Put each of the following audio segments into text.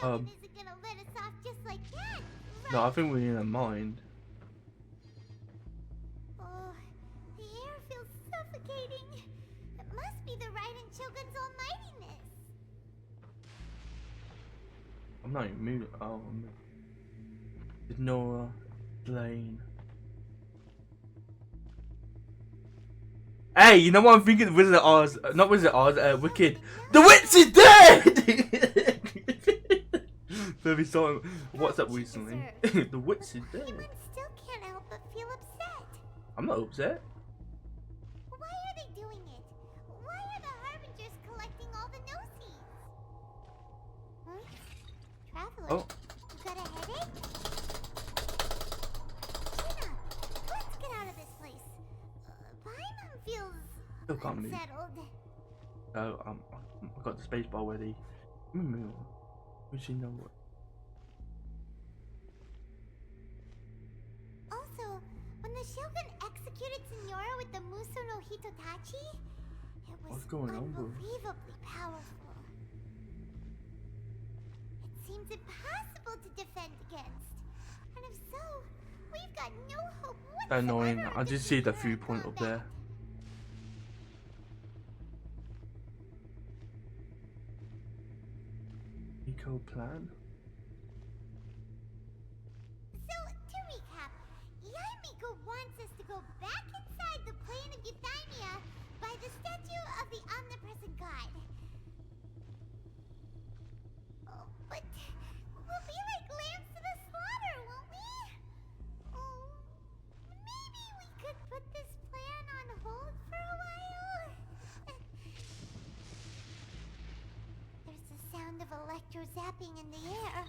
Shogun Um, isn't gonna let us off just like that, no, I right? think we're in a mind. Oh, the air feels suffocating. It must be the Raiden Shogun's almightiness. I'm not even moving. Oh, there's Nora, Blaine. Hey, you know what I'm thinking? Wizard of Oz, not Wizard of Oz, Wicked. The witch is dead! Maybe saw what's up recently. The witch is dead. Paimon still can't help but feel upset. I'm not upset. Why are they doing it? Why are the Harbingers collecting all the no-seeds? Huh? Traveler, Oh, you got a headache? China, let's get out of this place. Paimon feels still can't move. unsettled. Oh, I got the space bar ready. Move. We should know what. Also, when the Shogun executed Signora with the Muso no Hitotachi, it was What's going on, bro? unbelievably powerful. It seems impossible to defend against. And if so, we've got no hope whatsoever. Annoying. of I just see the defeating her in viewpoint up combat. there. Eco plan. So, to recap, Yaimiko wants us to go back inside the plane of Euthymia by the statue of the omnipresent god. Oh, but we'll be like lambs to the slaughter, won't we? Oh, maybe we could put this plan on hold for a while? There's the sound of electro zapping in the air.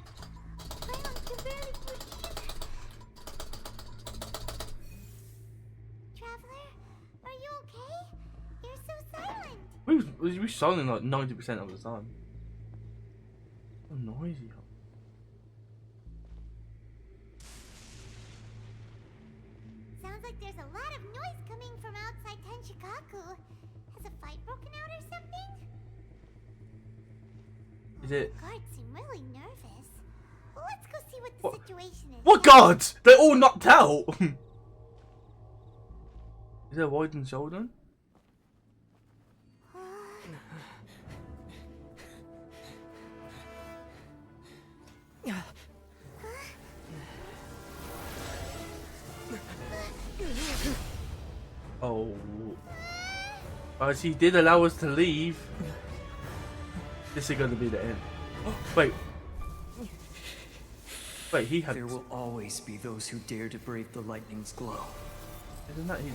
Clowns can barely breathe. Traveler, are you okay? You're so silent. We silent like 90% of the time. So noisy. Sounds like there's a lot of noise coming from outside Tenshikaku. Has a fight broken out or something? Is it? The guards seem really nervous. Well, let's go see what the What? situation is. What guards? They're all knocked out. Is there a widened shoulder? Oh. He did allow us to leave. This is gonna be the end. Wait. Wait, he had. There will always be those who dare to brave the lightning's glow. Isn't that his?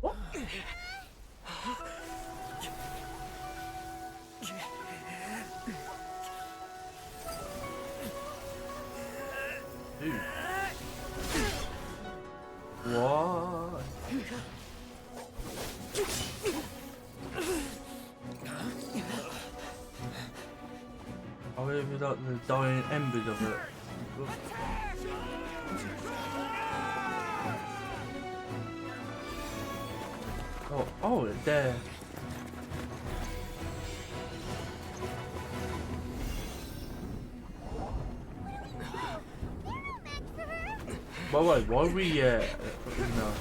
What? Dude. What? Oh, it was like the dying embers of it. Oh, it's there. Wait, why are we, no.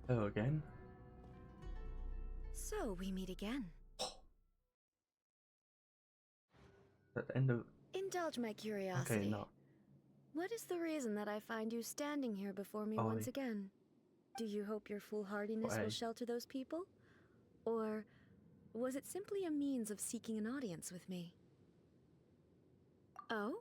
Hello again. So we meet again. At the end of. Indulge my curiosity. Okay, no. What is the reason that I find you standing here before me once again? Do you hope your foolhardiness will shelter those people? Or was it simply a means of seeking an audience with me? Oh?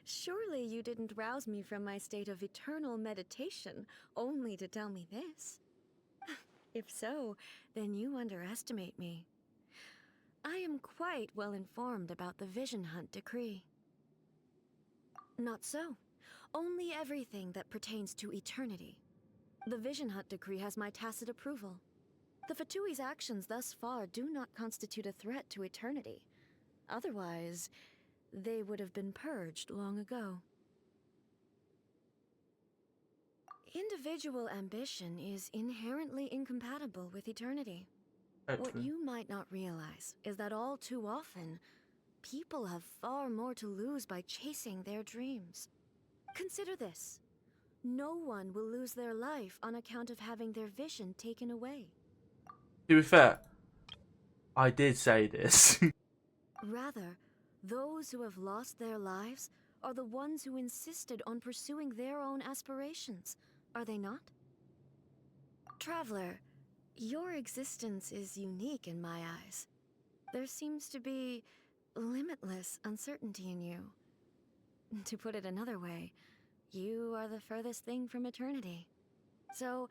Surely you didn't rouse me from my state of eternal meditation only to tell me this. If so, then you underestimate me. I am quite well informed about the Vision Hunt decree. Not so. Only everything that pertains to eternity. The Vision Hunt decree has my tacit approval. The Fatui's actions thus far do not constitute a threat to eternity. Otherwise, they would have been purged long ago. Individual ambition is inherently incompatible with eternity. What Actually, you might not realize is that all too often, people have far more to lose by chasing their dreams. Consider this. No one will lose their life on account of having their vision taken away. to be fair, I did say this. Rather, those who have lost their lives are the ones who insisted on pursuing their own aspirations, are they not? Traveler, your existence is unique in my eyes. There seems to be limitless uncertainty in you. To put it another way, you are the furthest thing from eternity. So,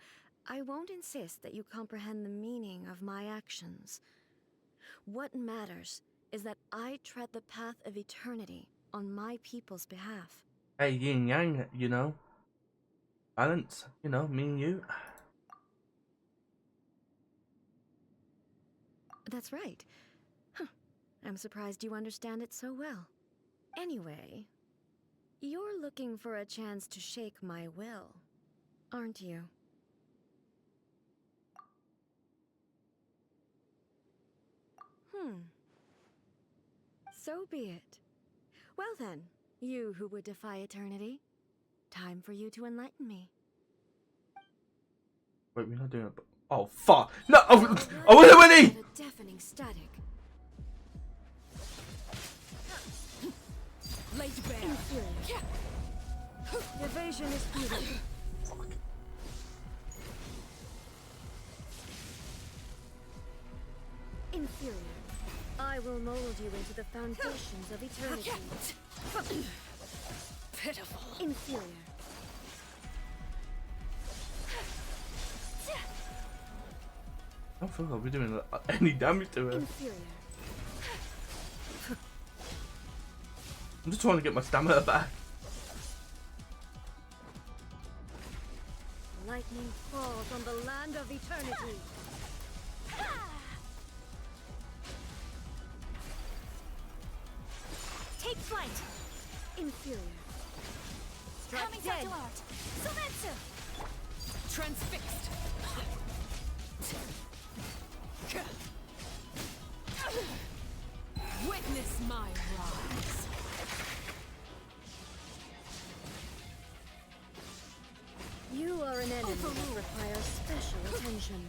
I won't insist that you comprehend the meaning of my actions. What matters is that I tread the path of eternity on my people's behalf. Hey, yin yang, you know. Balance, you know, me and you. That's right. Huh. I'm surprised you understand it so well. Anyway, you're looking for a chance to shake my will, aren't you? So be it. Well then, you who would defy eternity, time for you to enlighten me. Wait, we're not doing it. Oh, fuck. No, I wasn't winning! A deafening static. Laid bare. Inferior. Evasion is futile. Fuck. Inferior. I will mold you into the foundations of eternity. Pitiful. Inferior. I don't feel like we're doing any damage to her. Inferior. I'm just trying to get my stamina back. Lightning falls on the land of eternity. Take flight. Inferior. Strike Coming dead. to art. Sublimation. Transfixed. Witness my rise. You are an enemy that requires special attention.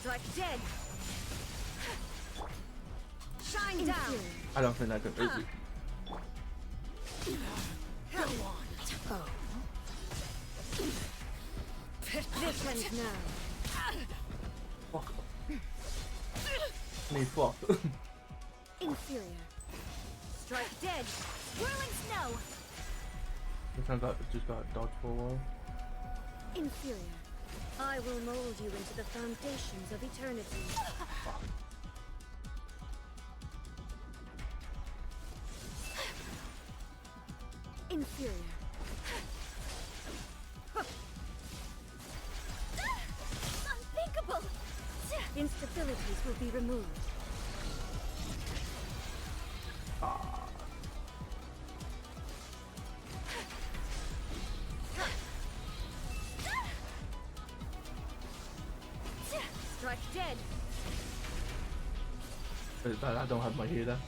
Strike dead. Shine down. I don't think I can. Go on. Oh. This ends now. Fuck. I need fuck. Inferior. Strike dead. Whirling snow. It sounds like just got dodged for a while. Inferior. I will mold you into the foundations of eternity. Inferior. Unthinkable. Instabilities will be removed. Strike dead. I don't have my healer.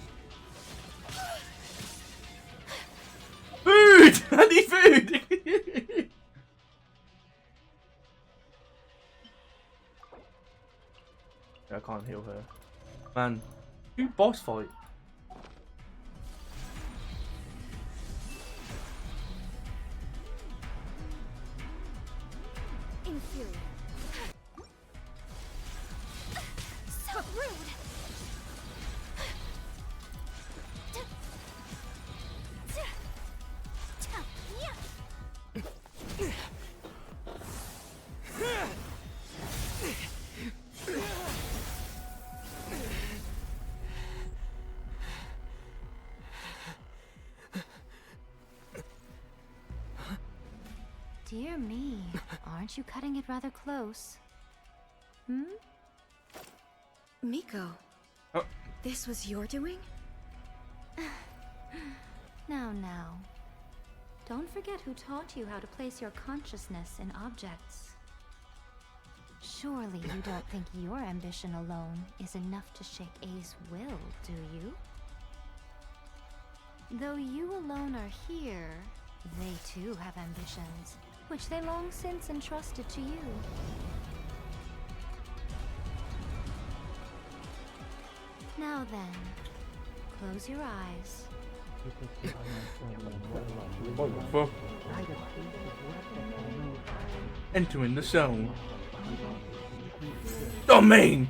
Food! I need food! I can't heal her. Man, do boss fight. Inferior. So rude. Dear me, aren't you cutting it rather close? Hmm? Miko, Oh, this was your doing? Now. Don't forget who taught you how to place your consciousness in objects. Surely you don't think your ambition alone is enough to shake A's will, do you? Though you alone are here, they too have ambitions, which they long since entrusted to you. Now then, close your eyes. what the fuck? Entering the zone. Domain!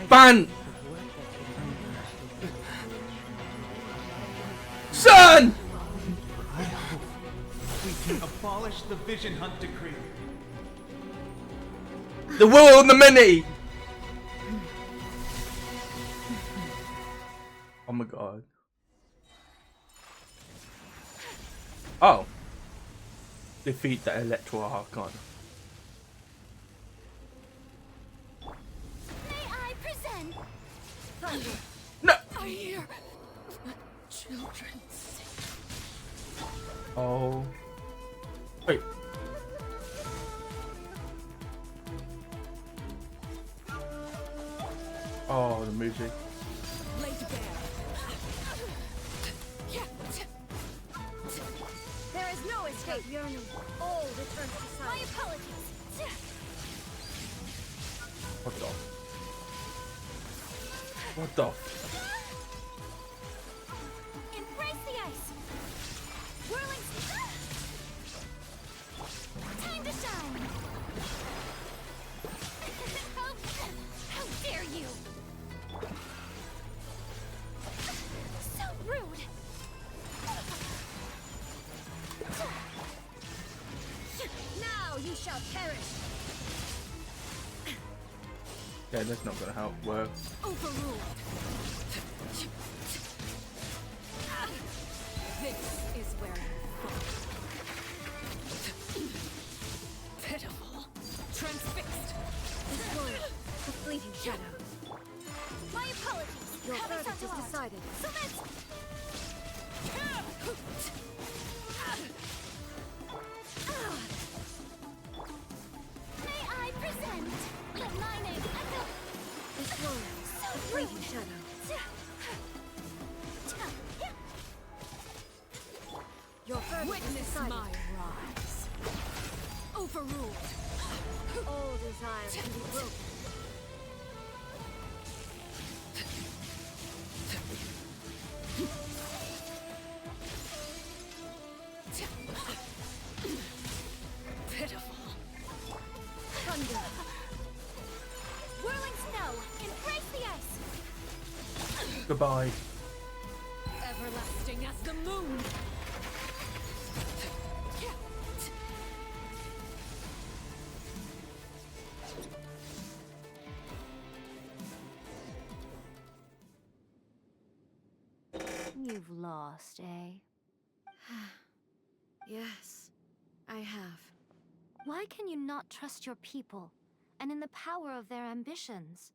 Ban! Son! We can abolish the Vision Hunt Decree. The will of the many! Oh my god. Oh. Defeat the Electro Archon. May I present? Thunder. No! I hear children sing. Oh. Wait. Oh, the music. Laid bare. There is no escape, yearning. All return to My silence. apologies. What the? What the? Embrace the ice. Whirling. Time to shine. How dare you? So rude. Now you shall perish. Yeah, that's not gonna help. Work. Overruled. This is where you fall. Pitiful. Transfixed. This world, a fleeting shadow. My apologies. Your Having verdict such is a lot. decided. So let's... May I present? Let my name echo. This world, a fleeting shadow. Your verdict is Witness decided. my rise. Overruled. All desire can be broken. Pitiful. Thunder. Whirling snow. Embrace the ice. Goodbye. Everlasting as the moon. You've lost, eh? Yes, I have. Why can you not trust your people, and in the power of their ambitions?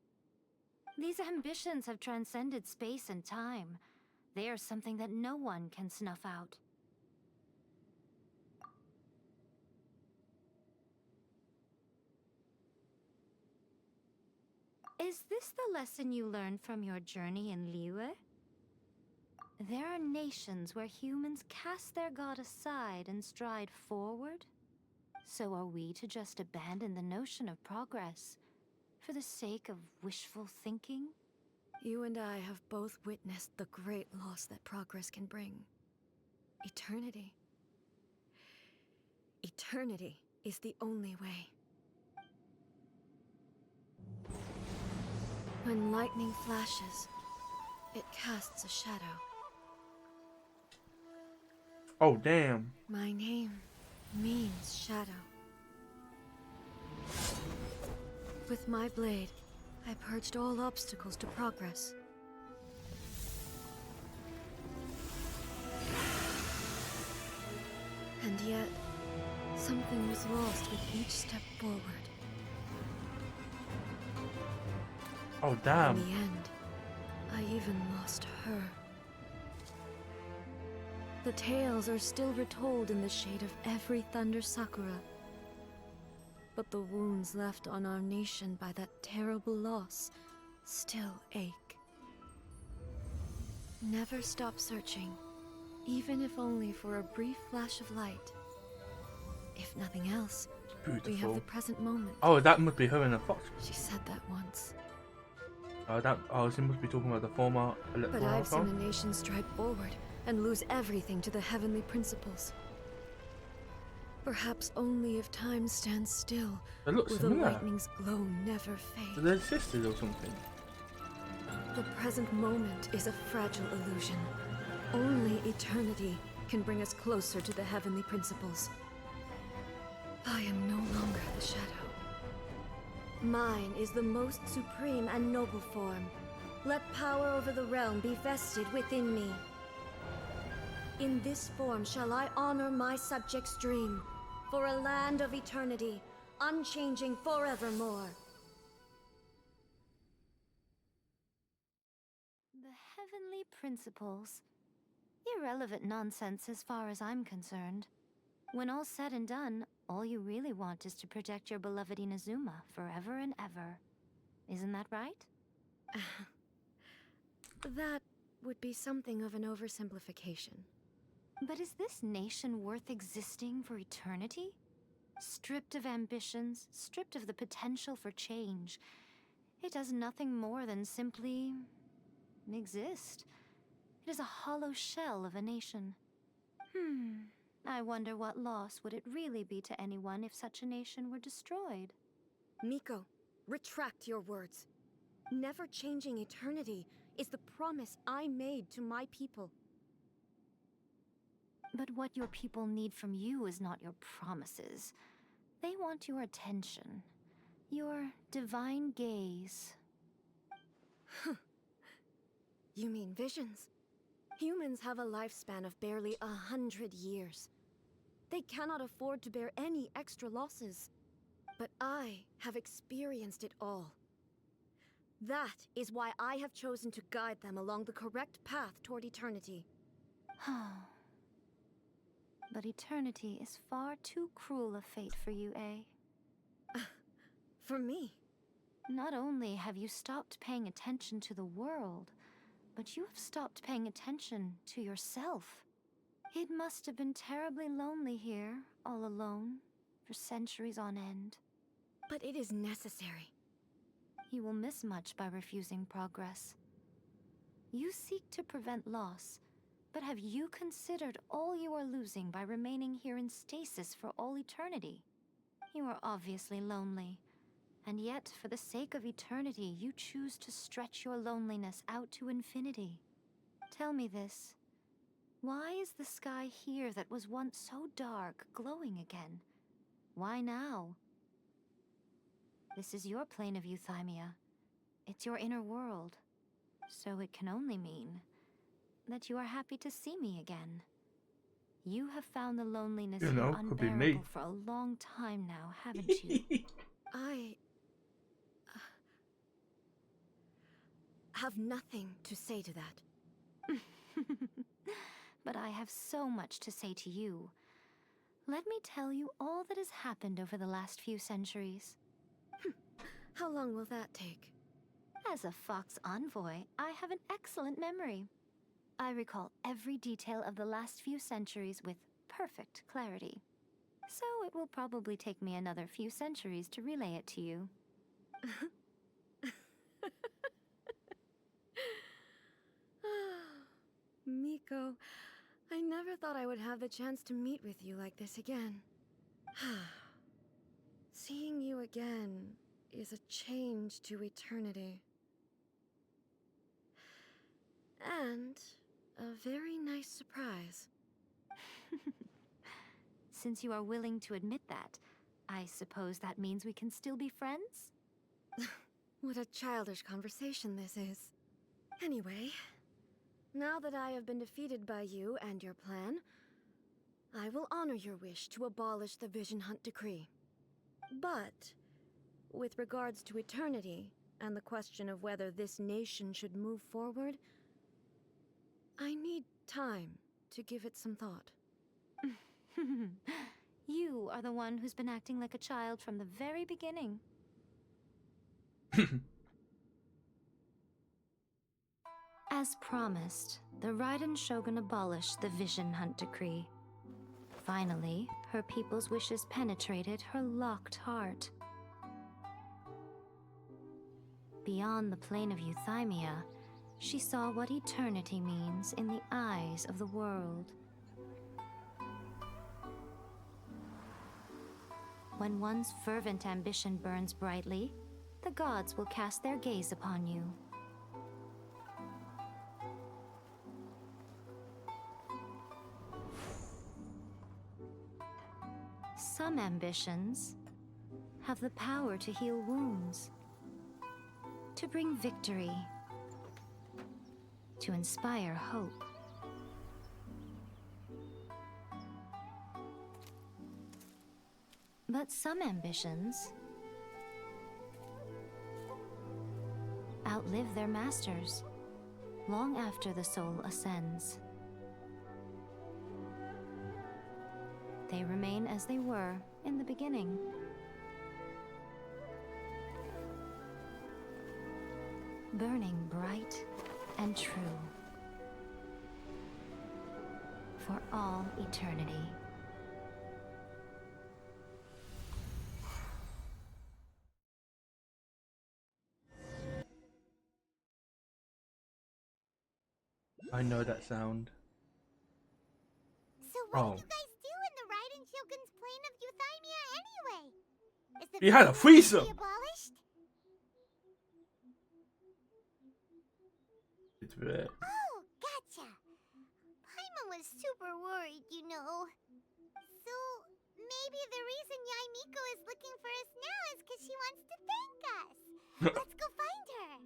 These ambitions have transcended space and time. They are something that no one can snuff out. Is this the lesson you learned from your journey in Liyue? There are nations where humans cast their god aside and stride forward. So are we to just abandon the notion of progress for the sake of wishful thinking? You and I have both witnessed the great loss that progress can bring. Eternity. Eternity is the only way. When lightning flashes, it casts a shadow. Oh, damn. My name means shadow. With my blade, I purged all obstacles to progress. And yet, something was lost with each step forward. Oh damn. In the end, I even lost her. The tales are still retold in the shade of every Thunder Sakura. But the wounds left on our nation by that terrible loss still ache. Never stop searching, even if only for a brief flash of light. If nothing else, we have Beautiful. the present moment. Oh, that must be her in the fox. She said that once. She must be talking about the former But electoral I've seen outcome. a nation stride forward and lose everything to the heavenly principles. Perhaps only if time stands still, They look will the similar. lightning's glow never fade. They're sisters or something. The present moment is a fragile illusion. Only eternity can bring us closer to the heavenly principles. I am no longer the shadow. Mine is the most supreme and noble form. Let power over the realm be vested within me. In this form shall I honor my subjects' dream, for a land of eternity, unchanging forevermore. The heavenly principles. Irrelevant nonsense as far as I'm concerned. When all's said and done, all you really want is to protect your beloved Inazuma forever and ever. Isn't that right? That would be something of an oversimplification. But is this nation worth existing for eternity? Stripped of ambitions, stripped of the potential for change, it does nothing more than simply exist. It is a hollow shell of a nation. I wonder what loss would it really be to anyone if such a nation were destroyed? Miko, retract your words. Never changing eternity is the promise I made to my people. But what your people need from you is not your promises. They want your attention. Your divine gaze. You mean visions? Humans have a lifespan of barely 100 years. They cannot afford to bear any extra losses. But I have experienced it all. That is why I have chosen to guide them along the correct path toward eternity. But eternity is far too cruel a fate for you, eh? For me? Not only have you stopped paying attention to the world, but you have stopped paying attention to yourself. It must have been terribly lonely here, all alone, for centuries on end. But it is necessary. You will miss much by refusing progress. You seek to prevent loss, but have you considered all you are losing by remaining here in stasis for all eternity? You are obviously lonely, and yet for the sake of eternity, you choose to stretch your loneliness out to infinity. Tell me this. Why is the sky here that was once so dark glowing again? Why now? This is your plane of euthymia. It's your inner world. So it can only mean that you are happy to see me again. You have found the loneliness You here know, could be me. unbearable for a long time now, haven't you? I have nothing to say to that. But I have so much to say to you. Let me tell you all that has happened over the last few centuries. How long will that take? As a Fox envoy, I have an excellent memory. I recall every detail of the last few centuries with perfect clarity. So it will probably take me another few centuries to relay it to you. Miko, I never thought I would have the chance to meet with you like this again. Seeing you again is a change to eternity. And a very nice surprise. Since you are willing to admit that, I suppose that means we can still be friends? What a childish conversation this is. Anyway, now that I have been defeated by you and your plan, I will honor your wish to abolish the Vision Hunt decree. But, with regards to eternity, and the question of whether this nation should move forward, I need time to give it some thought. You are the one who's been acting like a child from the very beginning. As promised, the Raiden Shogun abolished the Vision Hunt decree. Finally, her people's wishes penetrated her locked heart. Beyond the plane of euthymia, she saw what eternity means in the eyes of the world. When one's fervent ambition burns brightly, the gods will cast their gaze upon you. Some ambitions have the power to heal wounds, to bring victory, to inspire hope. But some ambitions outlive their masters long after the soul ascends. They remain as they were in the beginning. Burning bright and true for all eternity. I know that sound. So what Oh. did you guys do in the Raiden Shogun's plane of euthymia anyway? Is the He had a Vision Hunt threesome. abolished? It's weird. Oh, gotcha. Paimon was super worried, you know. So, maybe the reason Yaimiko is looking for us now is because she wants to thank us. Let's go find her.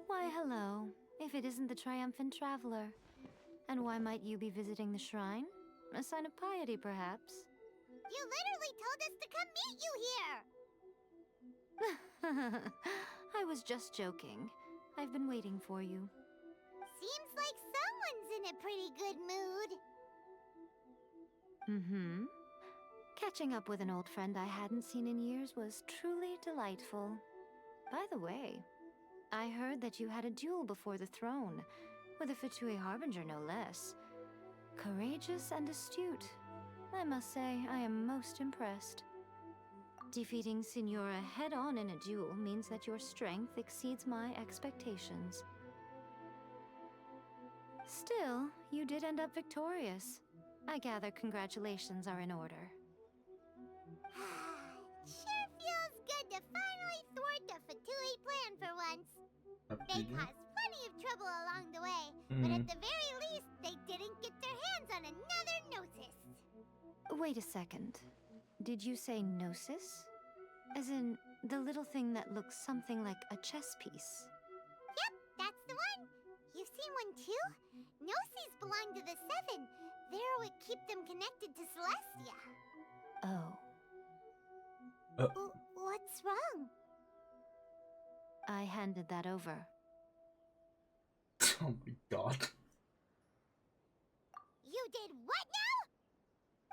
Why, hello, if it isn't the triumphant traveler. And why might you be visiting the shrine? A sign of piety, perhaps? You literally told us to come meet you here. I was just joking. I've been waiting for you. Seems like someone's in a pretty good mood. Mm-hmm. Catching up with an old friend I hadn't seen in years was truly delightful. By the way, I heard that you had a duel before the throne, with a Fatui Harbinger no less. Courageous and astute. I must say, I am most impressed. Defeating Signora head-on in a duel means that your strength exceeds my expectations. Still, you did end up victorious. I gather congratulations are in order. Sure feels good to finally thwart the Fatui plan for once. They caused plenty of trouble along the way, but at the very least, they didn't get their hands on another Gnosis. Wait a second. Did you say Gnosis? As in, the little thing that looks something like a chess piece? Yep, that's the one. You've seen one too? Gnosis belong to the Seven. They're what keep them connected to Celestia. Oh. What's wrong? I handed that over. Oh my god. You did what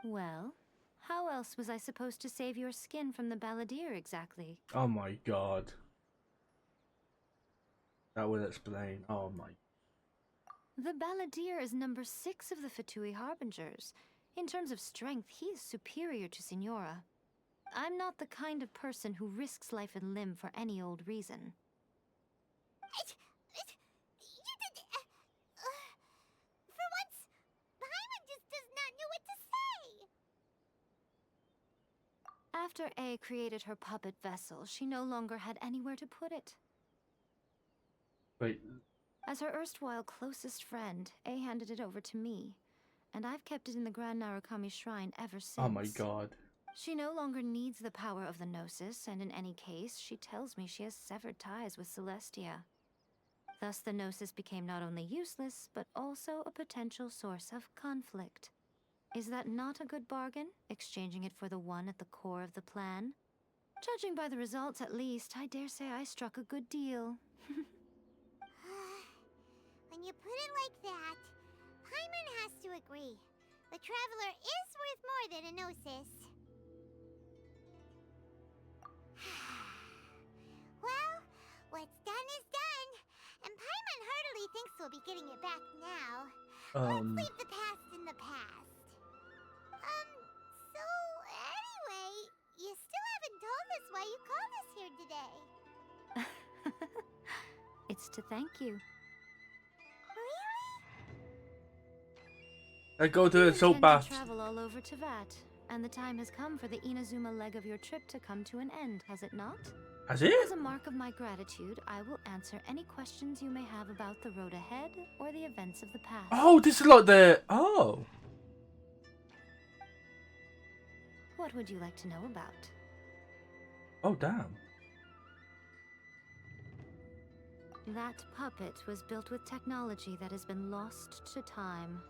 now? Well, how else was I supposed to save your skin from the Balladeer exactly? Oh my god. That would explain. Oh my. The Balladeer is number 6 of the Fatui Harbingers. In terms of strength, he is superior to Signora. I'm not the kind of person who risks life and limb for any old reason. You did... for once, Paimon just does not know what to say. After A created her puppet vessel, she no longer had anywhere to put it. Wait. As her erstwhile closest friend, A handed it over to me, and I've kept it in the Grand Narukami Shrine ever since. Oh my god. She no longer needs the power of the Gnosis, and in any case, she tells me she has severed ties with Celestia. Thus, the Gnosis became not only useless, but also a potential source of conflict. Is that not a good bargain, exchanging it for the one at the core of the plan? Judging by the results, at least, I dare say I struck a good deal. When you put it like that, Paimon has to agree. The Traveler is worth more than a Gnosis. Well, what's done is done, and Paimon heartily thinks we'll be getting it back now. Let's leave the past in the past. So anyway, you still haven't told us why you called us here today. It's to thank you. I go to You the soap intend bath. to travel all over Teyvat, and the time has come for the Inazuma leg of your trip to come to an end, has it not? Has it? As a mark of my gratitude, I will answer any questions you may have about the road ahead or the events of the past. Oh, this is like the... Oh. What would you like to know about? Oh, damn. That puppet was built with technology that has been lost to time.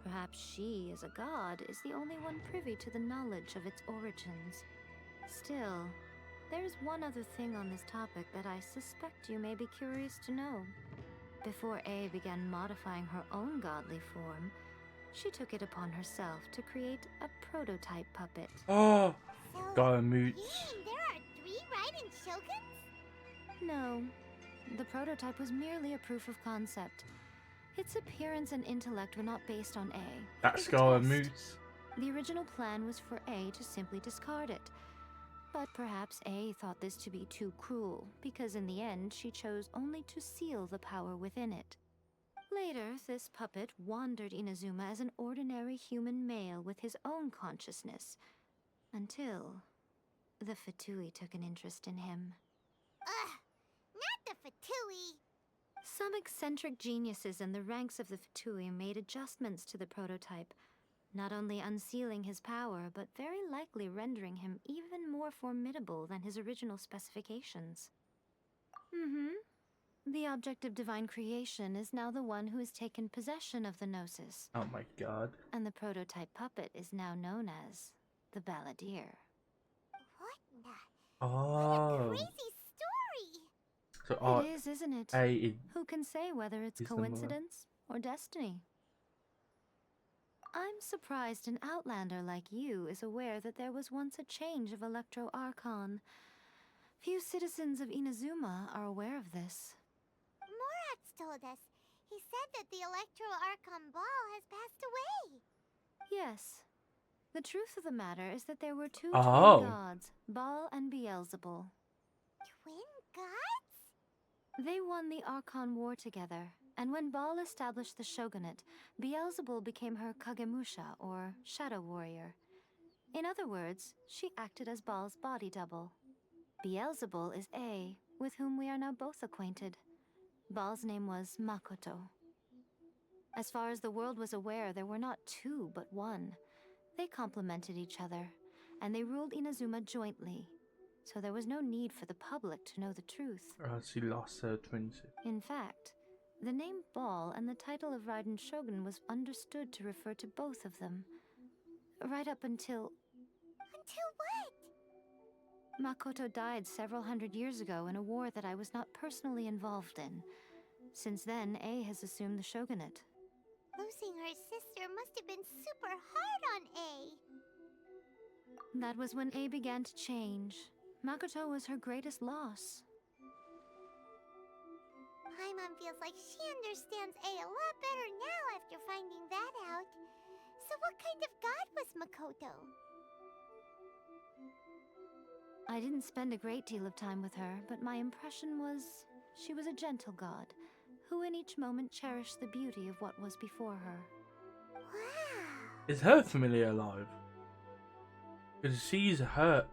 Perhaps she, as a god, is the only one privy to the knowledge of its origins. Still, there is one other thing on this topic that I suspect you may be curious to know. Before A began modifying her own godly form, she took it upon herself to create a prototype puppet. Oh. So, Got a you mooch. mean there are 3 Raiden Shoguns? No, the prototype was merely a proof of concept. Its appearance and intellect were not based on A. That's It was a got a test. mooch. The original plan was for A to simply discard it. But perhaps A thought this to be too cruel, because in the end she chose only to seal the power within it. Later, this puppet wandered Inazuma as an ordinary human male with his own consciousness, until the Fatui took an interest in him. Ugh, not the Fatui. Some eccentric geniuses in the ranks of the Fatui made adjustments to the prototype, not only unsealing his power, but very likely rendering him even more formidable than his original specifications. The object of divine creation is now the one who has taken possession of the Gnosis, Oh my god. and the prototype puppet is now known as the Balladeer. What the? Oh. Crazy story. So It is, isn't it? A is... Who can say whether it's He's the mother. coincidence or destiny? I'm surprised an outlander like you is aware that there was once a change of Electro Archon. Few citizens of Inazuma are aware of this. Morat's told us. He said that the Electro Archon Ball has passed away. Yes. The truth of the matter is that there were 2 Oh. twin gods, Baal and Beelzebul. Twin gods? They won the Archon War together, and when Baal established the shogunate, Beelzebul became her Kagemusha, or shadow warrior. In other words, she acted as Baal's body double. Beelzebul is A, with whom we are now both acquainted. Baal's name was Makoto. As far as the world was aware, there were not 2, but 1. They complemented each other, and they ruled Inazuma jointly, so there was no need for the public to know the truth. She lost her twins. In fact, the name Baal and the title of Raiden Shogun was understood to refer to both of them. Right up until Until what? Makoto died several hundred years ago in a war that I was not personally involved in. Since then, A has assumed the shogunate. Losing her sister must have been super hard on A. That was when A began to change. Makoto was her greatest loss. Paimon feels like she understands A a lot better now after finding that out. So what kind of god was Makoto? I didn't spend a great deal of time with her, but my impression was she was a gentle god, who in each moment cherished the beauty of what was before her. Wow. Is her familiar alive? Because she's her,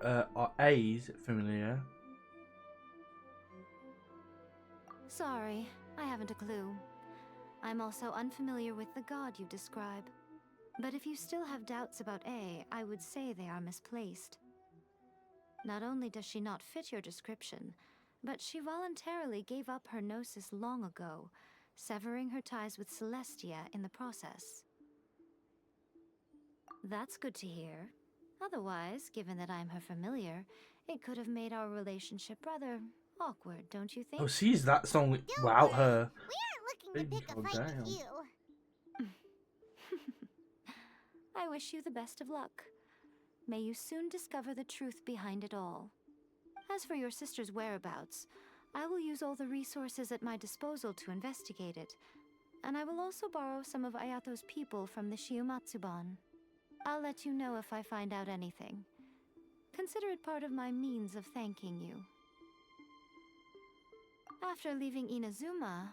A's familiar. Sorry, I haven't a clue. I'm also unfamiliar with the god you describe. But if you still have doubts about A, I would say they are misplaced. Not only does she not fit your description, but she voluntarily gave up her gnosis long ago, severing her ties with Celestia in the process. That's good to hear. Otherwise, given that I'm her familiar, it could have made our relationship rather awkward, don't you think? Oh, she's that song Don't without worry. her. We aren't looking to Baby, pick a calm fight down. with you. I wish you the best of luck. May you soon discover the truth behind it all. As for your sister's whereabouts, I will use all the resources at my disposal to investigate it, and I will also borrow some of Ayato's people from the Shiumatsuban. I'll let you know if I find out anything. Consider it part of my means of thanking you. After leaving Inazuma,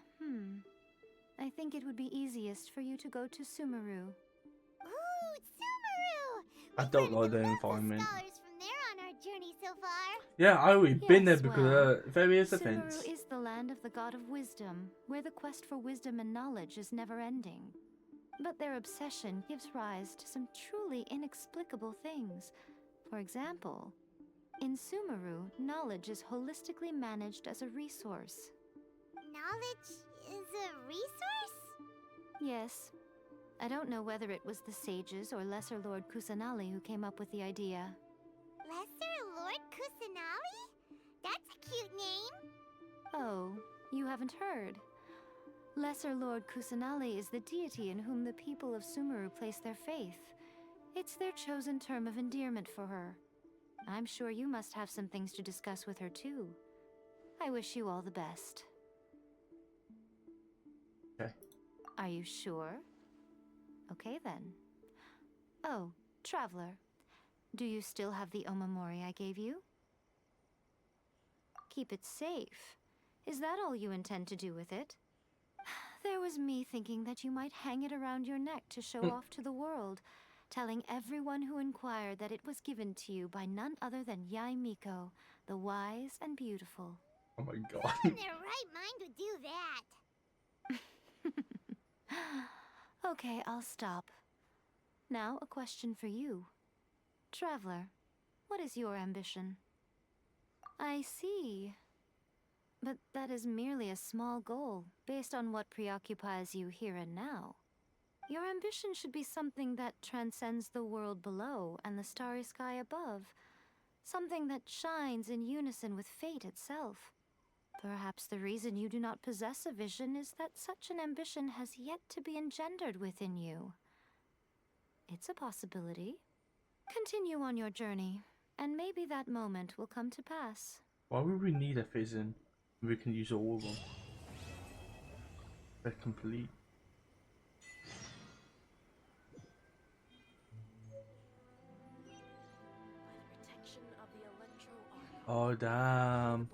I think it would be easiest for you to go to Sumeru. Ooh, Sumeru! I We've don't learned like the lots of environment. scholars from there on our journey so far. Yeah, I already been there Yes, because well, of various events. Sumeru is the land of the god of wisdom, where the quest for wisdom and knowledge is never-ending. But their obsession gives rise to some truly inexplicable things. For example, in Sumeru, knowledge is holistically managed as a resource. Knowledge is a resource? Yes. I don't know whether it was the sages or Lesser Lord Kusanali who came up with the idea. Lesser Lord Kusanali? That's a cute name. Oh, you haven't heard. Lesser Lord Kusanali is the deity in whom the people of Sumeru place their faith. It's their chosen term of endearment for her. I'm sure you must have some things to discuss with her too. I wish you all the best. Okay. Are you sure? Okay then. Oh, Traveler. Do you still have the Omamori I gave you? Keep it safe. Is that all you intend to do with it? There was me thinking that you might hang it around your neck to show off to the world, telling everyone who inquired that it was given to you by none other than Yai Miko, the wise and beautiful. Oh my god. Who in their right mind would do that? Okay, I'll stop. Now, a question for you. Traveler, what is your ambition? I see. But that is merely a small goal, based on what preoccupies you here and now. Your ambition should be something that transcends the world below and the starry sky above. Something that shines in unison with fate itself. Perhaps the reason you do not possess a vision is that such an ambition has yet to be engendered within you. It's a possibility. Continue on your journey, and maybe that moment will come to pass. Why would we need a fizzing? We can use all of them. They're complete. By the protection of the Electro Arc, Oh damn.